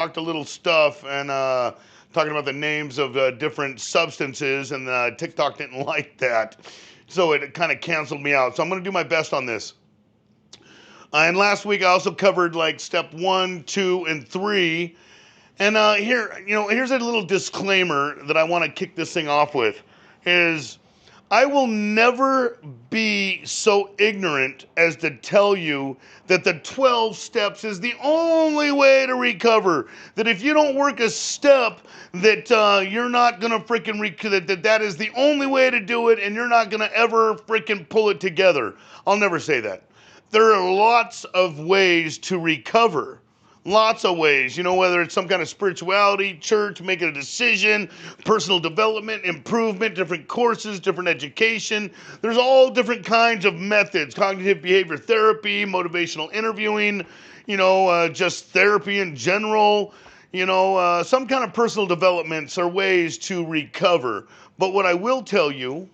talked a little stuff and talking about the names of different substances, and TikTok didn't like that. So it kind of canceled me out. So I'm going to do my best on this. And last week I also covered like step one, two, and three. And here's a little disclaimer that I want to kick this thing off with is I will never be so ignorant as to tell you that the 12 steps is the only way to recover. That if you don't work a step, that you're not going to freaking, that is the only way to do it, and you're not going to ever freaking pull it together. I'll never say that. There are lots of ways to recover. Lots of ways, whether it's some kind of spirituality, church, making a decision, personal development, improvement, different courses, different education. There's all different kinds of methods, cognitive behavior therapy, motivational interviewing, just therapy in general, some kind of personal developments are ways to recover. But what I will tell you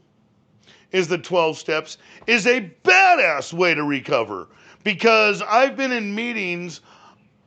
is the 12 steps is a badass way to recover, because I've been in meetings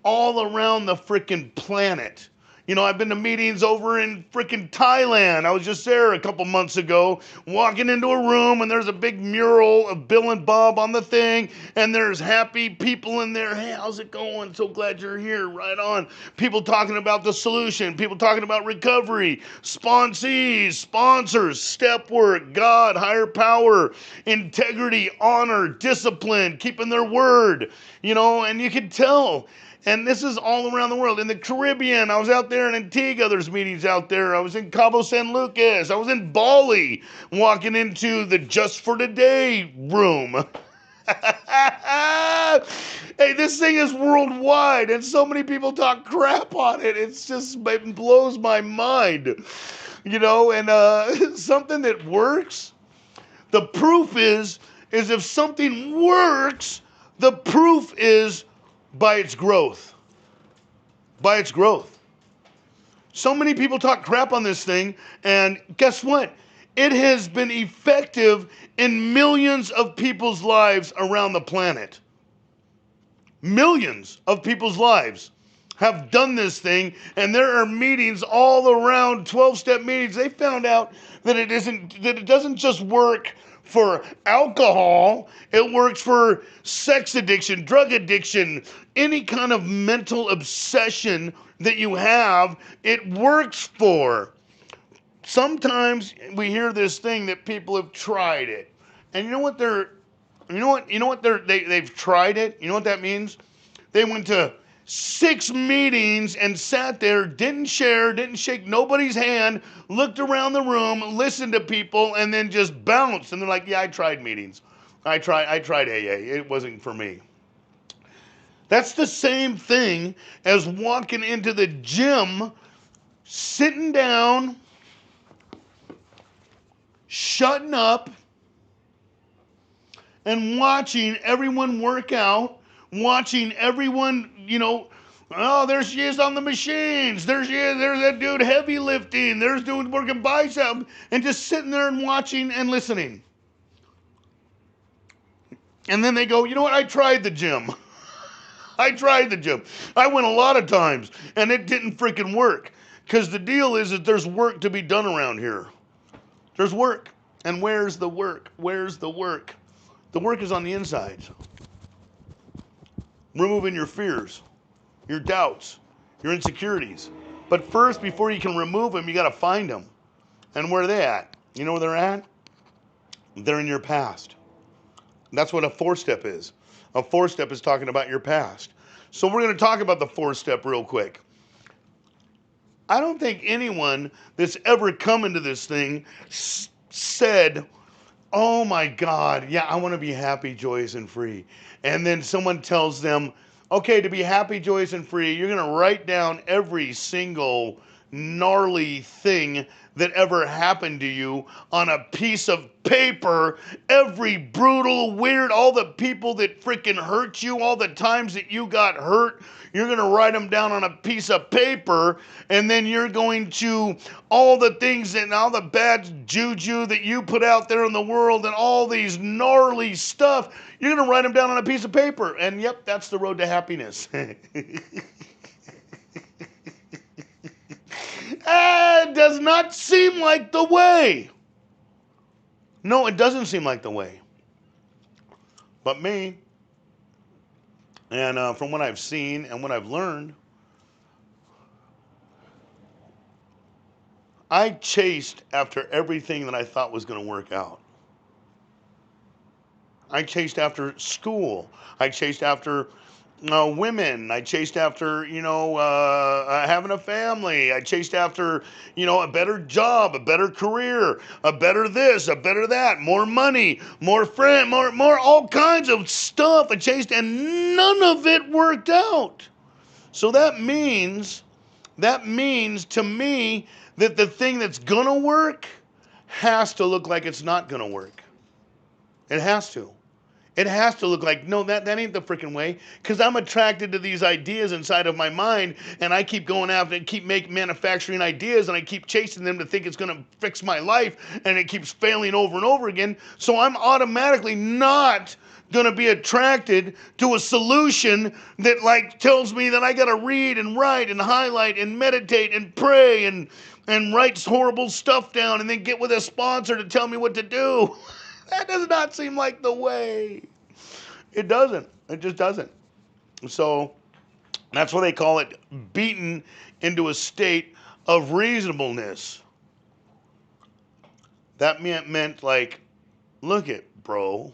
all around the frickin' planet. I've been to meetings over in frickin' Thailand. I was just there a couple months ago, walking into a room, and there's a big mural of Bill and Bob on the thing, and there's happy people in there. Hey, how's it going? So glad you're here. Right on. People talking about the solution, people talking about recovery, sponsees, sponsors, step work, God, higher power, integrity, honor, discipline, keeping their word, and you can tell. And this is all around the world. In the Caribbean, I was out there in Antigua, there's meetings out there. I was in Cabo San Lucas. I was in Bali, walking into the Just for Today room. Hey, this thing is worldwide, and so many people talk crap on it. It blows my mind. And something that works, the proof is if something works, the proof is by its growth. By its growth. So many people talk crap on this thing, and guess what? It has been effective in millions of people's lives around the planet. Millions of people's lives have done this thing, and there are meetings all around, 12-step meetings. They found out that it doesn't just work for alcohol, it works for sex addiction, drug addiction, any kind of mental obsession that you have, it works for. Sometimes we hear this thing that people have tried it. And they've tried it. You know what that means? They went to 6 meetings and sat there, didn't share, didn't shake nobody's hand, looked around the room, listened to people, and then just bounced. And they're like, yeah, I tried meetings. I tried AA. It wasn't for me. That's the same thing as walking into the gym, sitting down, shutting up, and watching everyone work out, watching everyone, oh, there she is on the machines. There's that dude heavy lifting. There's dude working bicep, and just sitting there and watching and listening. And then they go, you know what? I tried the gym. I tried the gym. I went a lot of times, and it didn't freaking work. Because the deal is that there's work to be done around here. There's work. And where's the work? Where's the work? The work is on the inside. Removing your fears, your doubts, your insecurities. But first, before you can remove them, you got to find them. And where are they at? You know where they're at? They're in your past. That's what a 4-step is. A 4-step is talking about your past. So we're going to talk about the 4-step real quick. I don't think anyone that's ever come into this thing said, oh my God, yeah, I want to be happy, joyous, and free. And then someone tells them, okay, to be happy, joyous, and free, you're going to write down every single gnarly thing that ever happened to you on a piece of paper, every brutal, weird, all the people that freaking hurt you, all the times that you got hurt, you're going to write them down on a piece of paper, and then you're going to, all the things and all the bad juju that you put out there in the world and all these gnarly stuff, you're going to write them down on a piece of paper. And yep, that's the road to happiness. It does not seem like the way. No, it doesn't seem like the way. But me, and from what I've seen and what I've learned, I chased after everything that I thought was going to work out. I chased after school. I chased after women. I chased after, having a family. I chased after, a better job, a better career, a better this, a better that, more money, more friend, more all kinds of stuff. I chased, and none of it worked out. So that means to me that the thing that's gonna work has to look like it's not gonna work. It has to. It has to look like, no, that ain't the freaking way. Because I'm attracted to these ideas inside of my mind, and I keep going after and keep manufacturing ideas, and I keep chasing them to think it's going to fix my life, and it keeps failing over and over again. So I'm automatically not going to be attracted to a solution that like tells me that I got to read and write and highlight and meditate and pray and write horrible stuff down and then get with a sponsor to tell me what to do. That does not seem like the way. It doesn't. It just doesn't. So that's why they call it beaten into a state of reasonableness. That meant like, look it, bro,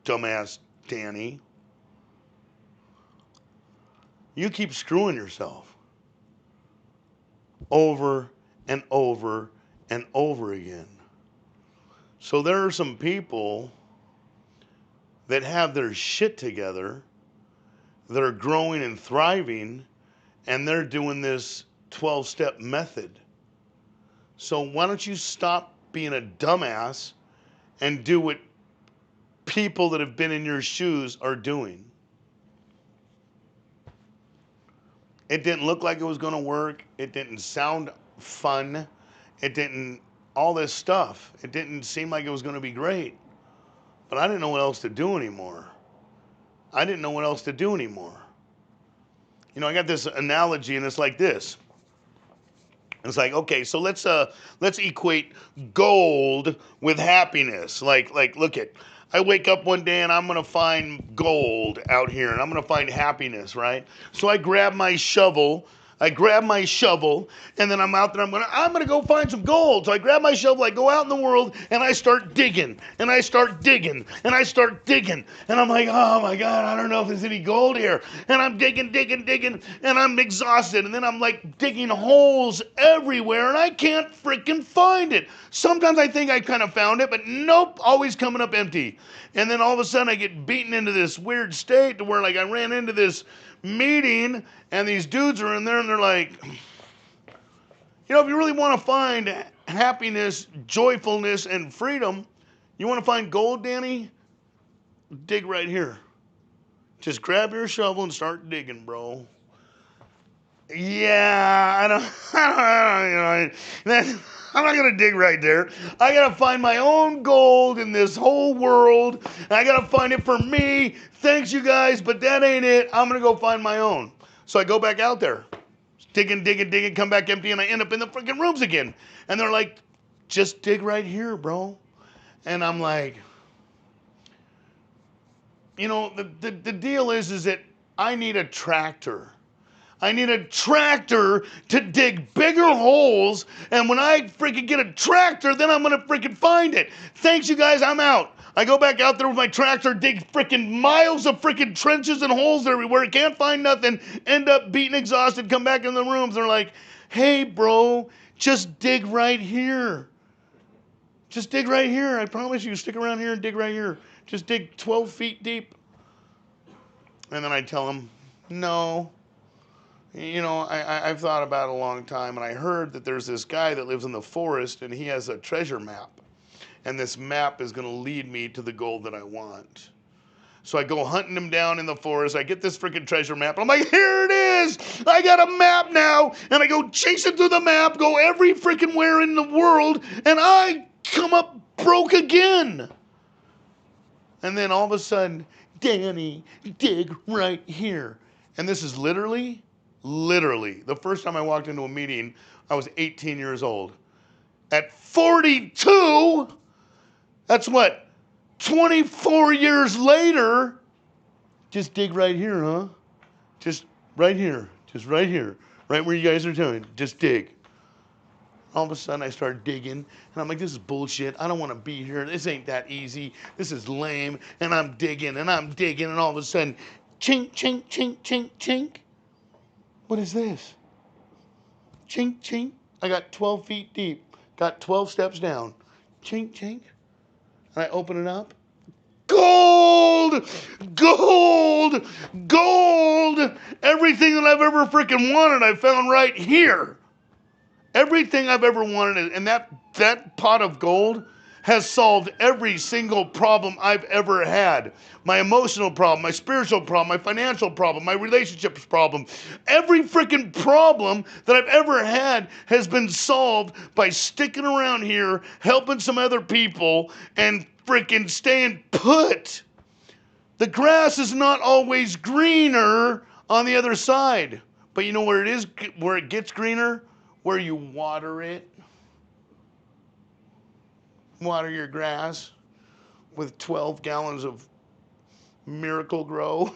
dumbass Danny. You keep screwing yourself over and over and over again. So there are some people that have their shit together, that are growing and thriving, and they're doing this 12-step method. So why don't you stop being a dumbass and do what people that have been in your shoes are doing? It didn't look like it was going to work. It didn't sound fun. It didn't, all this stuff. It didn't seem like it was going to be great. But I didn't know what else to do anymore. I got this analogy, and it's like this. It's like, okay, so let's equate gold with happiness. Like look at, I wake up one day and I'm gonna find gold out here, and I'm gonna find happiness, right? So I grab my shovel, and then I'm out there. I'm gonna go find some gold. So I grab my shovel, I go out in the world, and I start digging, and I start digging, and I start digging, and I'm like, oh my God, I don't know if there's any gold here. And I'm digging, and I'm exhausted, and then I'm like digging holes everywhere, and I can't freaking find it. Sometimes I think I kind of found it, but nope, always coming up empty. And then all of a sudden I get beaten into this weird state to where like I ran into this meeting, and these dudes are in there, and they're like, if you really want to find happiness, joyfulness, and freedom, you want to find gold, Danny? Dig right here. Just grab your shovel and start digging, bro. Yeah, I'm not gonna dig right there. I gotta find my own gold in this whole world. I gotta find it for me. Thanks, you guys, but that ain't it. I'm gonna go find my own. So I go back out there, digging, come back empty, and I end up in the freaking rooms again. And they're like, just dig right here, bro. And I'm like, the deal is that I need a tractor. I need a tractor to dig bigger holes, and when I freaking get a tractor, then I'm gonna freaking find it. Thanks, you guys, I'm out. I go back out there with my tractor, dig freaking miles of freaking trenches and holes everywhere, can't find nothing, end up beaten, exhausted, come back in the rooms, they're like, hey, bro, just dig right here. Just dig right here. I promise you, stick around here and dig right here. Just dig 12 feet deep. And then I tell them, no. I've thought about it a long time, and I heard that there's this guy that lives in the forest, and he has a treasure map. And this map is going to lead me to the gold that I want. So I go hunting him down in the forest. I get this freaking treasure map. I'm like, here it is. I got a map now. And I go chasing through the map, go every freaking where in the world, and I come up broke again. And then all of a sudden, Danny, dig right here. And this is literally Literally. The first time I walked into a meeting, I was 18 years old. At 42, that's what, 24 years later, just dig right here, huh? Just right here. Just right here. Right where you guys are doing. Just dig. All of a sudden, I started digging, and I'm like, this is bullshit. I don't want to be here. This ain't that easy. This is lame. And I'm digging, and I'm digging, and all of a sudden, chink, chink, chink, chink, chink. What is this? Chink, chink. I got 12 feet deep. Got 12 steps down. Chink, chink. And I open it up. Gold! Gold! Gold! Everything that I've ever freaking wanted, I found right here. Everything I've ever wanted, and that pot of gold has solved every single problem I've ever had. My emotional problem, my spiritual problem, my financial problem, my relationships problem. Every freaking problem that I've ever had has been solved by sticking around here, helping some other people, and freaking staying put. The grass is not always greener on the other side. But you know where it is, where it gets greener? Where you water it. Water your grass with 12 gallons of Miracle Grow.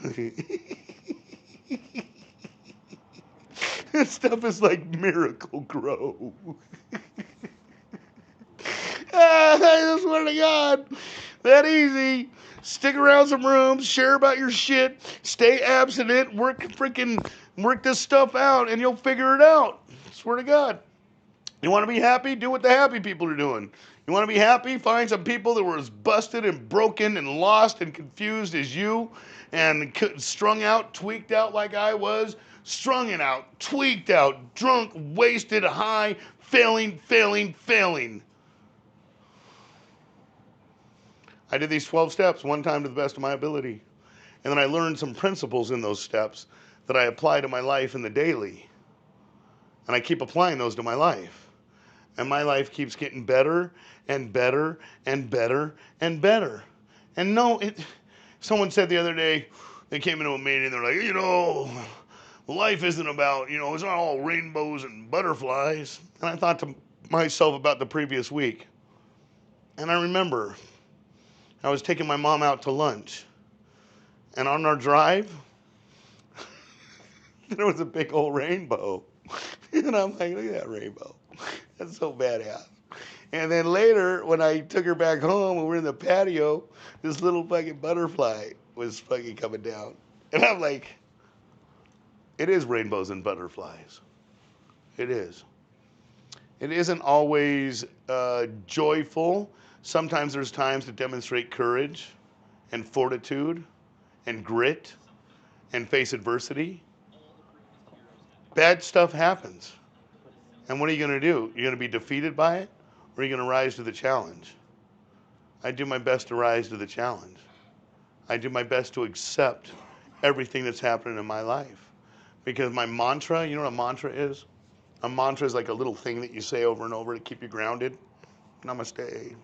This stuff is like Miracle Grow. I swear to God, that easy. Stick around some rooms, share about your shit, stay abstinent, work this stuff out, and you'll figure it out. Swear to God. You want to be happy? Do what the happy people are doing. You want to be happy? Find some people that were as busted and broken and lost and confused as you, and strung out, tweaked out like I was, strung it out, tweaked out, drunk, wasted, high, failing. I did these 12 steps one time to the best of my ability. And then I learned some principles in those steps that I apply to my life in the daily. And I keep applying those to my life. And my life keeps getting better and better and better and better. And no, someone said the other day, they came into a meeting, they're like, life isn't about, it's not all rainbows and butterflies. And I thought to myself about the previous week. And I remember I was taking my mom out to lunch. And on our drive, there was a big old rainbow. And I'm like, look at that rainbow. That's so badass. And then later, when I took her back home and we're in the patio, this little fucking butterfly was fucking coming down. And I'm like, it is rainbows and butterflies. It is. It isn't always joyful. Sometimes there's times to demonstrate courage and fortitude and grit and face adversity. Bad stuff happens. And what are you going to do? You're going to be defeated by it, or are you going to rise to the challenge? I do my best to rise to the challenge. I do my best to accept everything that's happening in my life. Because my mantra, you know what a mantra is? A mantra is like a little thing that you say over and over to keep you grounded. Namaste.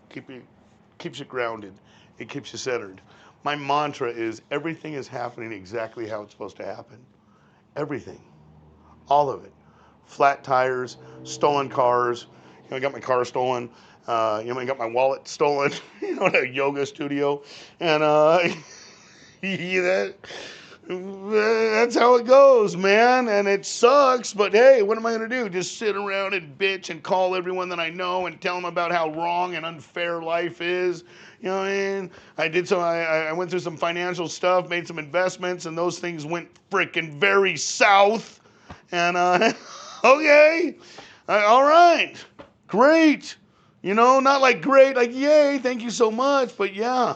Keeps you grounded. It keeps you centered. My mantra is everything is happening exactly how it's supposed to happen. Everything. All of it. Flat tires, stolen cars. I got my car stolen. I got my wallet stolen. At a yoga studio, and that's how it goes, man. And it sucks. But hey, what am I gonna do? Just sit around and bitch and call everyone that I know and tell them about how wrong and unfair life is. You know what I mean? I went through some financial stuff, made some investments, and those things went frickin' very south. And okay, all right, great. Not like great, like yay, thank you so much, but yeah,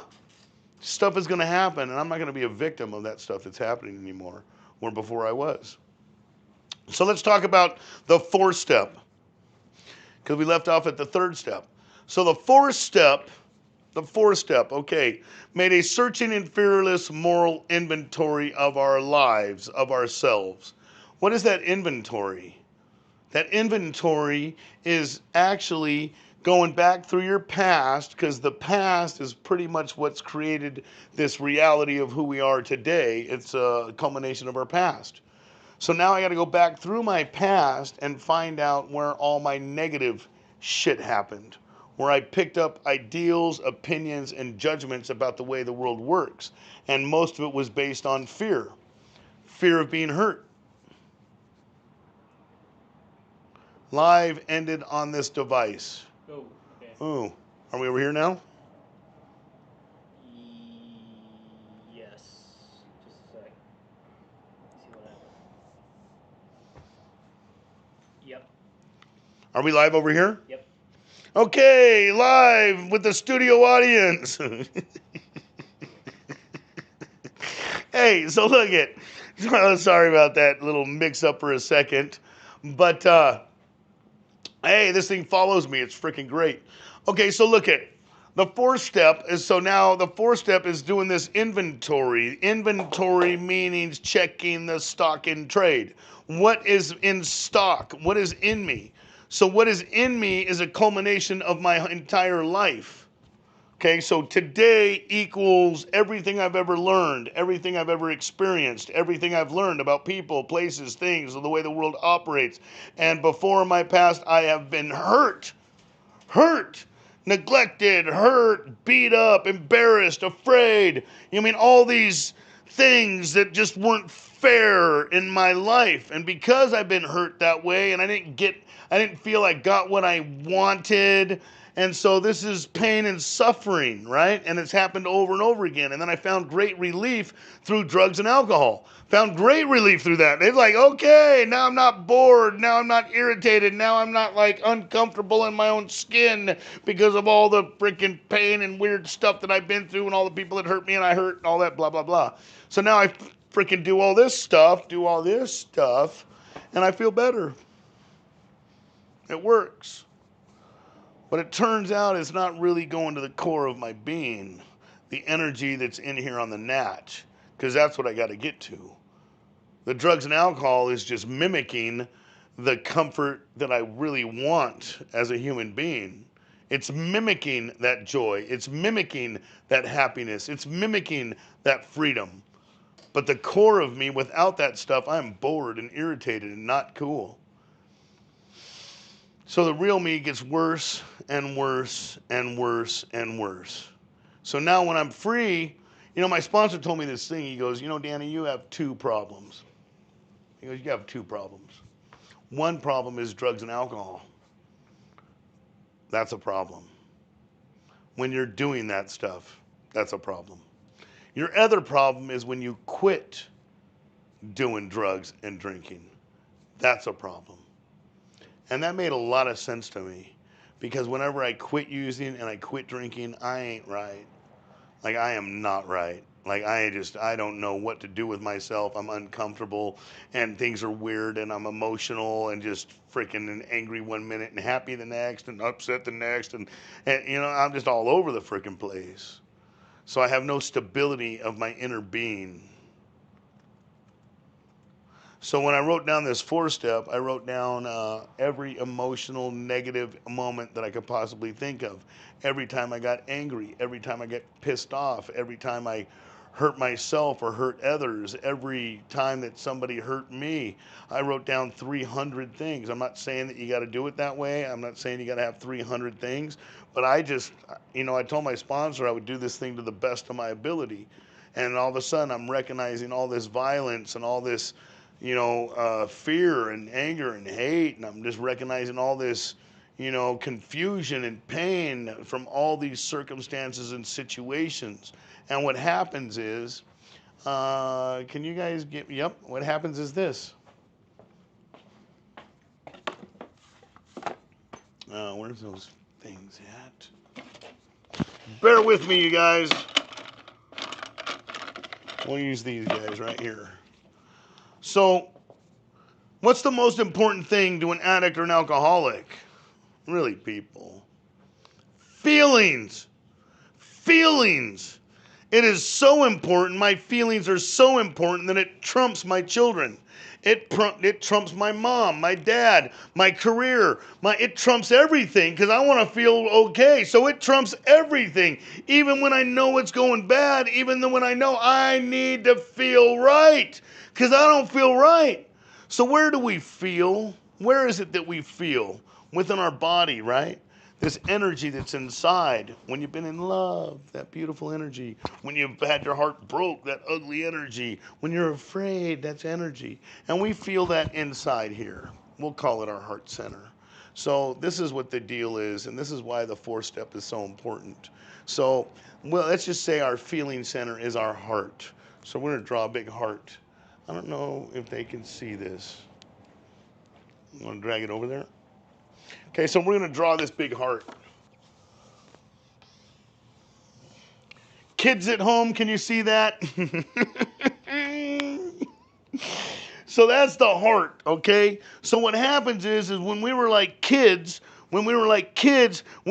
stuff is going to happen, and I'm not going to be a victim of that stuff that's happening anymore, or before I was. So let's talk about the fourth step, because we left off at the third step. So the fourth step, okay, made a searching and fearless moral inventory of our lives, of ourselves. What is that inventory? That inventory is actually going back through your past, because the past is pretty much what's created this reality of who we are today. It's a culmination of our past. So now I got to go back through my past and find out where all my negative shit happened, where I picked up ideals, opinions, and judgments about the way the world works. And most of it was based on fear of being hurt. Live ended on this device. Oh, okay. Oh, are we over here now? Yes. Just a sec. See what happened. Yep. Are we live over here? Yep. Okay, live with the studio audience. Hey, so look it. Sorry about that little mix up for a second. But hey, this thing follows me. It's freaking great. Okay, so look it. The fourth step is doing this inventory. Inventory meaning checking the stock in trade. What is in stock? What is in me? So what is in me is a culmination of my entire life. Okay, so today equals everything I've ever learned, everything I've ever experienced, everything I've learned about people, places, things, the way the world operates. And before in my past, I have been hurt, neglected, hurt, beat up, embarrassed, afraid. You mean all these things that just weren't fair in my life. And because I've been hurt that way and I didn't feel I got what I wanted. And so this is pain and suffering, right? And it's happened over and over again. And then I found great relief through drugs and alcohol. Found great relief through that. It's like, okay, now I'm not bored. Now I'm not irritated. Now I'm not like uncomfortable in my own skin because of all the freaking pain and weird stuff that I've been through and all the people that hurt me and I hurt and all that blah, blah, blah. So now I freaking do all this stuff, and I feel better. It works. But it turns out it's not really going to the core of my being, the energy that's in here on the natch, because that's what I got to get to. The drugs and alcohol is just mimicking the comfort that I really want as a human being. It's mimicking that joy. It's mimicking that happiness. It's mimicking that freedom. But the core of me, without that stuff, I'm bored and irritated and not cool. So the real me gets worse and worse and worse and worse. So now when I'm free, my sponsor told me this thing. He goes, Danny, you have two problems. He goes, you have two problems. One problem is drugs and alcohol. That's a problem. When you're doing that stuff, that's a problem. Your other problem is when you quit doing drugs and drinking. That's a problem. And that made a lot of sense to me because whenever I quit using and I quit drinking, I ain't right. Like I am not right. Like I don't know what to do with myself. I'm uncomfortable and things are weird and I'm emotional and just freaking angry one minute and happy the next and upset the next and I'm just all over the freaking place. So I have no stability of my inner being. So when I wrote down this 4-step, I wrote down every emotional negative moment that I could possibly think of. Every time I got angry, every time I get pissed off, every time I hurt myself or hurt others, every time that somebody hurt me, I wrote down 300 things. I'm not saying that you got to do it that way. I'm not saying you got to have 300 things, but I just, I told my sponsor I would do this thing to the best of my ability. And all of a sudden I'm recognizing all this violence and all this fear and anger and hate, and I'm just recognizing all this, confusion and pain from all these circumstances and situations. And what happens is, can you guys get, yep, what happens is this. Where's those things at? Bear with me, you guys. We'll use these guys right here. So, what's the most important thing to an addict or an alcoholic? Really, people. Feelings. Feelings. It is so important. My feelings are so important that it trumps my children. It trumps my mom, my dad, my career. It trumps everything because I want to feel okay. So it trumps everything. Even when I know it's going bad, even when I know I need to feel right because I don't feel right. So where do we feel? Where is it that we feel? Within our body, right? This energy that's inside. When you've been in love, that beautiful energy. When you've had your heart broke, that ugly energy. When you're afraid, that's energy. And we feel that inside here. We'll call it our heart center. So this is what the deal is, and this is why the fourth step is so important. So, well, let's just say our feeling center is our heart. So we're going to draw a big heart. I don't know if they can see this. I'm going to drag it over there. Okay, so we're going to draw this big heart. Kids at home, can you see that? So that's the heart, okay? So what happens is when we were like kids, we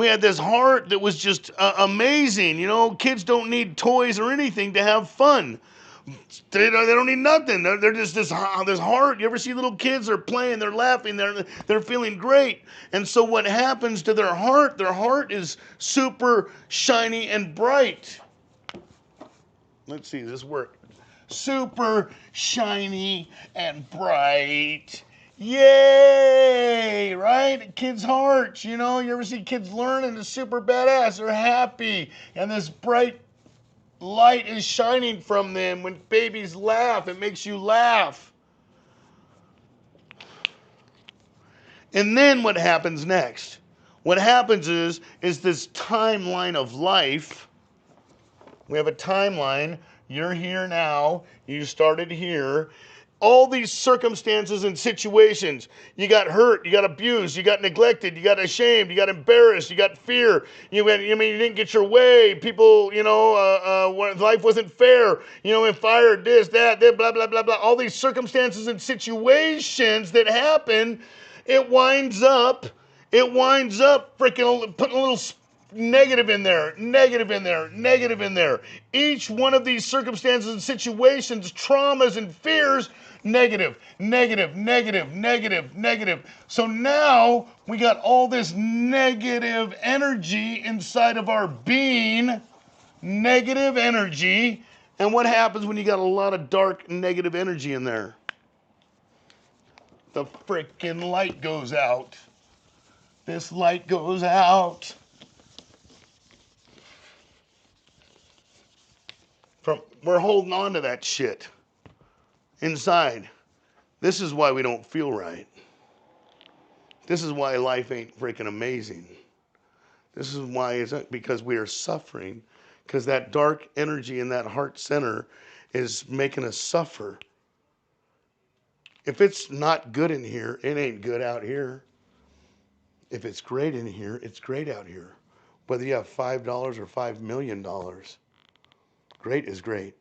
had this heart that was just amazing. You know, kids don't need toys or anything to have fun. They don't need nothing. They're just this heart. You ever see little kids? They're playing, they're laughing, they're feeling great. And so what happens to their heart? Their heart is super shiny and bright. Let's see, does this work? Super shiny and bright. Yay! Right? Kids' hearts, you know, you ever see kids learn and it's super badass? They're happy. And this bright light is shining from them. When babies laugh, it makes you laugh. And then what happens next? What happens is this timeline of life. We have a timeline. You're here now. You started here. All these circumstances and situations. You got hurt. You got abused. You got neglected. You got ashamed. You got embarrassed. You got fear. You didn't get your way. People, life wasn't fair. And fired this, that, blah, blah, blah, blah. All these circumstances and situations that happen, it winds up freaking putting a little negative in there, negative in there, negative in there. Each one of these circumstances and situations, traumas and fears, negative, negative, negative, negative, negative. So now we got all this negative energy inside of our being, negative energy. And what happens when you got a lot of dark negative energy in there? The freaking light goes out. This light goes out. We're holding on to that shit inside. This is why we don't feel right. This is why life ain't freaking amazing. This is why it's because we are suffering, because that dark energy in that heart center is making us suffer. If it's not good in here, it ain't good out here. If it's great in here, it's great out here. Whether you have $5 or $5 million, great is great.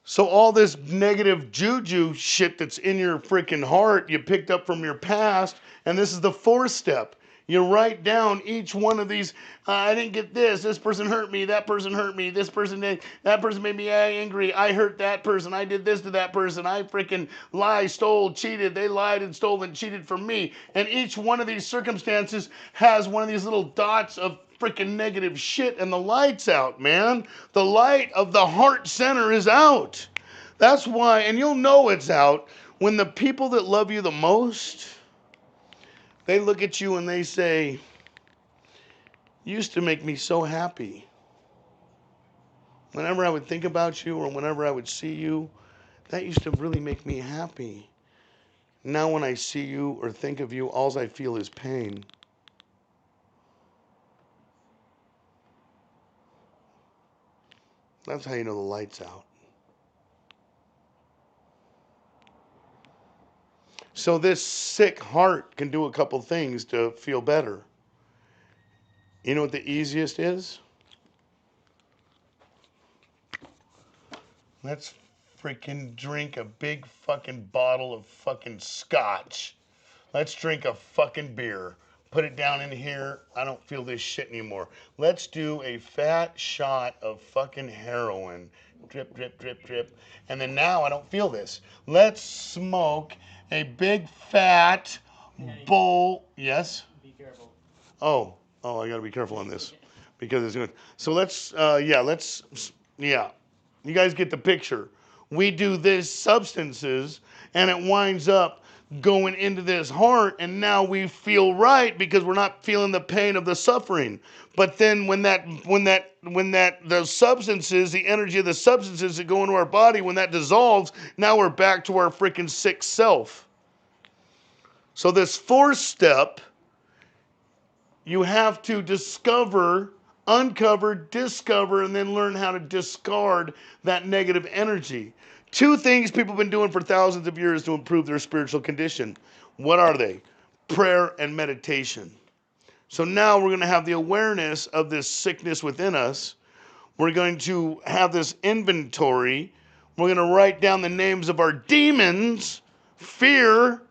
So all this negative juju shit that's in your freaking heart, you picked up from your past, and this is the fourth step. You write down each one of these. I didn't get this person hurt me, that person hurt me, this person did, that person made me angry, I hurt that person, I did this to that person, I freaking lied, stole, cheated, they lied and stole and cheated from me. And each one of these circumstances has one of these little dots of freaking negative shit, and the light's out, man. The light of the heart center is out. That's why, and you'll know it's out when the people that love you the most, they look at you and they say, you used to make me so happy. Whenever I would think about you or whenever I would see you, that used to really make me happy. Now when I see you or think of you, all I feel is pain. That's how you know the light's out. So this sick heart can do a couple things to feel better. You know what the easiest is? Let's freaking drink a big fucking bottle of fucking scotch. Let's drink a fucking beer. Put it down in here. I don't feel this shit anymore. Let's do a fat shot of fucking heroin. Drip, drip, drip, drip. And then now I don't feel this. Let's smoke a big fat bowl. Yes? Be careful. Oh, I gotta be careful on this because it's good. So let's, yeah. You guys get the picture. We do these substances and it winds up going into this heart, and now we feel right because we're not feeling the pain of the suffering. But then when that the substances, the energy of the substances that go into our body, when that dissolves, now we're back to our freaking sick self. So this fourth step, you have to uncover, discover, and then learn how to discard that negative energy. Two things people have been doing for thousands of years to improve their spiritual condition. What are they? Prayer and meditation. So now we're going to have the awareness of this sickness within us. We're going to have this inventory. We're going to write down the names of our demons. Fear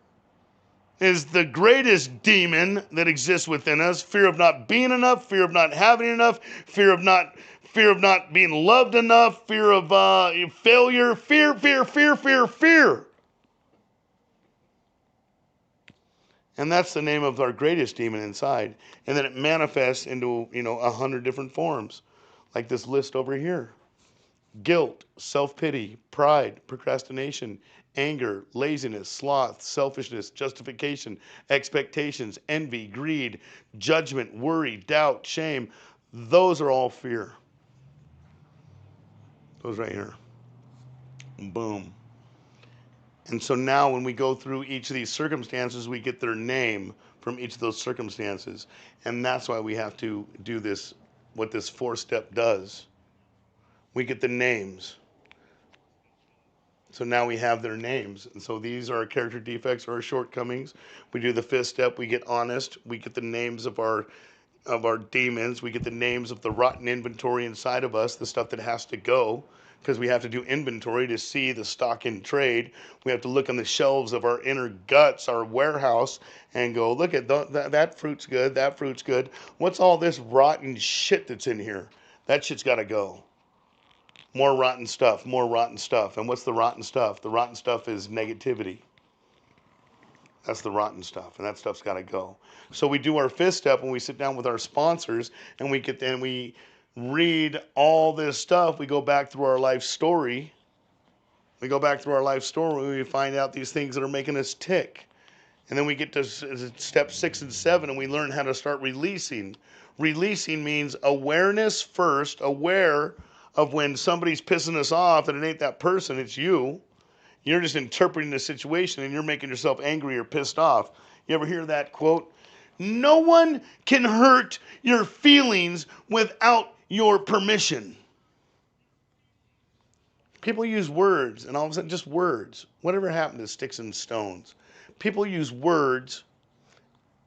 is the greatest demon that exists within us. Fear of not being enough, fear of not having enough, fear of not being loved enough, fear of failure, fear. And that's the name of our greatest demon inside. And then it manifests into, 100 different forms, like this list over here. Guilt, self-pity, pride, procrastination, anger, laziness, sloth, selfishness, justification, expectations, envy, greed, judgment, worry, doubt, shame. Those are all fear. Those right here. Boom. And so now when we go through each of these circumstances, we get their name from each of those circumstances. And that's why we have to do this, what this fourth step does. We get the names. So now we have their names. And so these are our character defects or our shortcomings. We do the fifth step, we get honest, we get the names of our demons, we get the names of the rotten inventory inside of us, the stuff that has to go, because we have to do inventory to see the stock in trade. We have to look on the shelves of our inner guts, our warehouse, and go, look at that fruit's good, that fruit's good. What's all this rotten shit that's in here? That shit's got to go. More rotten stuff, more rotten stuff. And what's the rotten stuff? The rotten stuff is negativity. That's the rotten stuff, and that stuff's got to go. So we do our fifth step when we sit down with our sponsors, and we read all this stuff. We go back through our life story. We find out these things that are making us tick. And then we get to step 6 and 7, and we learn how to start releasing. Releasing means awareness first, aware of when somebody's pissing us off and it ain't that person, it's you. You're just interpreting the situation and you're making yourself angry or pissed off. You ever hear that quote? No one can hurt your feelings without your permission. People use words, and all of a sudden, just words. Whatever happened to sticks and stones? People use words,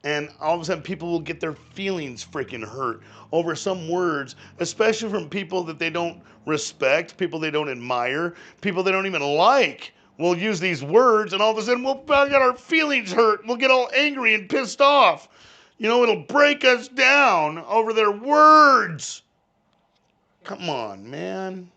and all of a sudden people will get their feelings freaking hurt over some words, especially from people that they don't respect, people they don't admire, people they don't even like. We'll use these words, and all of a sudden we'll get our feelings hurt. We'll get all angry and pissed off. It'll break us down over their words. Come on, man.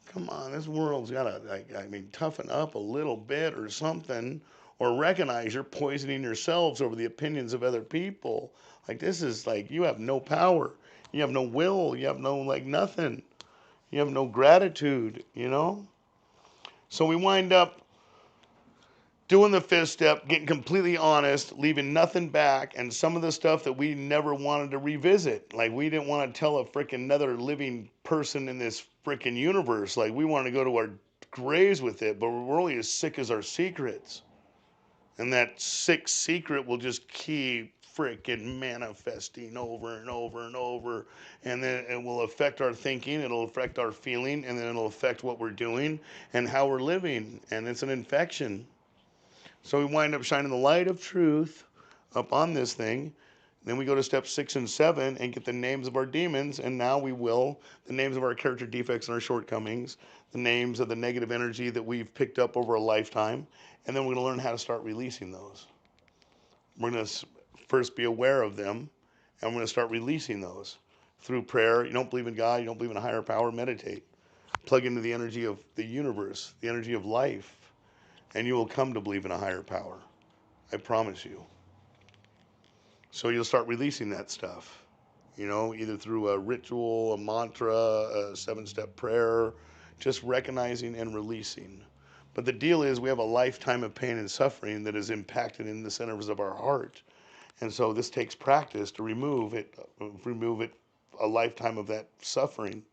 Come on, this world's got to, toughen up a little bit or something, or recognize you're poisoning yourselves over the opinions of other people. This is you have no power. You have no will. You have no, nothing. You have no gratitude, So we wind up doing the fifth step, getting completely honest, leaving nothing back, and some of the stuff that we never wanted to revisit. We didn't want to tell a freaking another living person in this freaking universe. We wanted to go to our graves with it, but we're only as sick as our secrets. And that sick secret will just keep freaking manifesting over and over and over. And then it will affect our thinking, it'll affect our feeling, and then it'll affect what we're doing and how we're living. And it's an infection. So we wind up shining the light of truth up on this thing. Then we go to step 6 and 7 and get the names of our demons. And now the names of our character defects and our shortcomings, the names of the negative energy that we've picked up over a lifetime. And then we're going to learn how to start releasing those. We're going to first be aware of them, and we're going to start releasing those through prayer. You don't believe in God, you don't believe in a higher power, meditate. Plug into the energy of the universe, the energy of life. And you will come to believe in a higher power. I promise you. So you'll start releasing that stuff, either through a ritual, a mantra, a 7-step prayer, just recognizing and releasing. But the deal is, we have a lifetime of pain and suffering that is impacted in the centers of our heart. And so this takes practice to remove it, a lifetime of that suffering.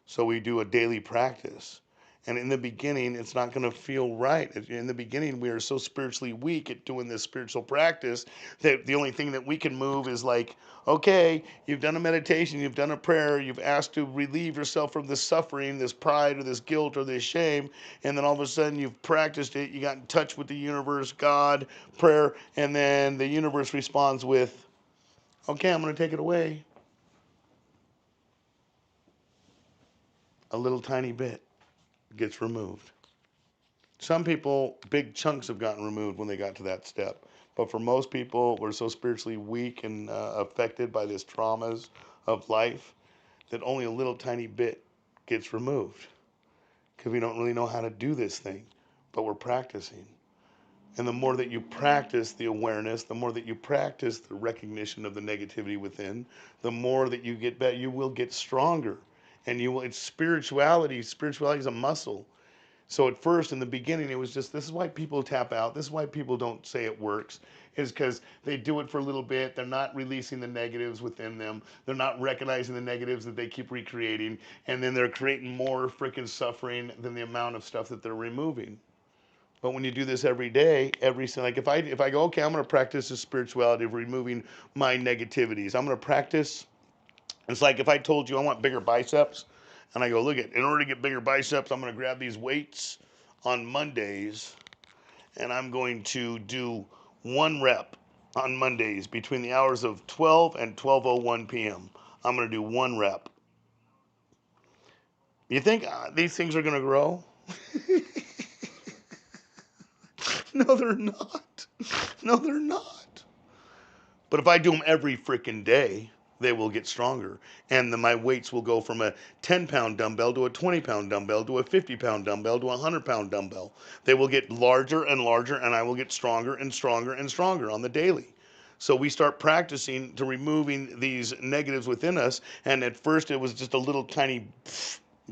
So we do a daily practice. And in the beginning, it's not going to feel right. In the beginning, we are so spiritually weak at doing this spiritual practice that the only thing that we can move is like, okay, you've done a meditation, you've done a prayer, you've asked to relieve yourself from this suffering, this pride or this guilt or this shame, and then all of a sudden you've practiced it, you got in touch with the universe, God, prayer, and then the universe responds with, okay, I'm going to take it away. A little tiny bit gets removed. Some people, big chunks have gotten removed when they got to that step. But for most people, we're so spiritually weak and affected by these traumas of life that only a little tiny bit gets removed because we don't really know how to do this thing, but we're practicing. And the more that you practice the awareness, the more that you practice the recognition of the negativity within, the more that you get better, you will get stronger. And you will, it's spirituality. Spirituality is a muscle. So at first, in the beginning, it was just, this is why people tap out. This is why people don't say it works, is because they do it for a little bit. They're not releasing the negatives within them. They're not recognizing the negatives that they keep recreating. And then they're creating more freaking suffering than the amount of stuff that they're removing. But when you do this every day, like if I go, okay, I'm going to practice the spirituality of removing my negativities. I'm going to practice. It's like if I told you I want bigger biceps, and I go, look at, in order to get bigger biceps, I'm going to grab these weights on Mondays, and I'm going to do 1 rep on Mondays between the hours of 12 and 12:01 p.m. I'm going to do 1 rep. You think these things are going to grow? No, they're not. No, they're not. But if I do them every freaking day, they will get stronger. And my weights will go from a 10-pound dumbbell to a 20-pound dumbbell to a 50-pound dumbbell to a 100-pound dumbbell. They will get larger and larger, and I will get stronger and stronger and stronger on the daily. So we start practicing to removing these negatives within us. And at first, it was just a little tiny,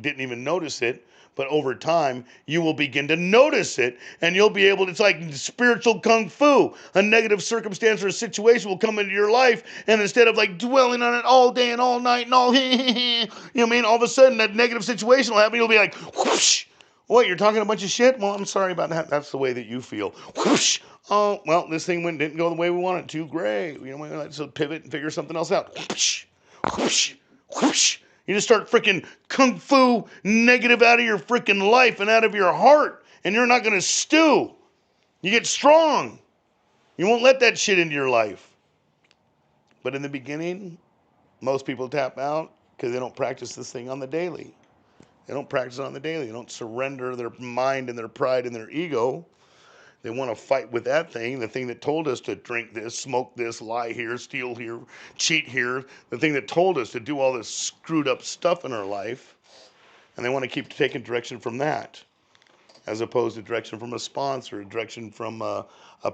didn't even notice it. But over time, you will begin to notice it, and you'll be able to, it's like spiritual kung fu. A negative circumstance or a situation will come into your life, and instead of like dwelling on it all day and all night and all, you know what I mean? All of a sudden, that negative situation will happen, you'll be like, whoosh. What, you're talking a bunch of shit? Well, I'm sorry about that. That's the way that you feel. Whoosh. Oh, well, this thing didn't go the way we wanted it to. Great. You know, let's pivot and figure something else out. Whoosh. Whoosh. Whoosh. You just start freaking kung fu negative out of your freaking life and out of your heart, and you're not going to stew. You get strong. You won't let that shit into your life. But in the beginning, most people tap out because they don't practice this thing on the daily. They don't practice it on the daily. They don't surrender their mind and their pride and their ego. They want to fight with that thing, the thing that told us to drink this, smoke this, lie here, steal here, cheat here, the thing that told us to do all this screwed up stuff in our life. And they want to keep taking direction from that, as opposed to direction from a sponsor, direction from a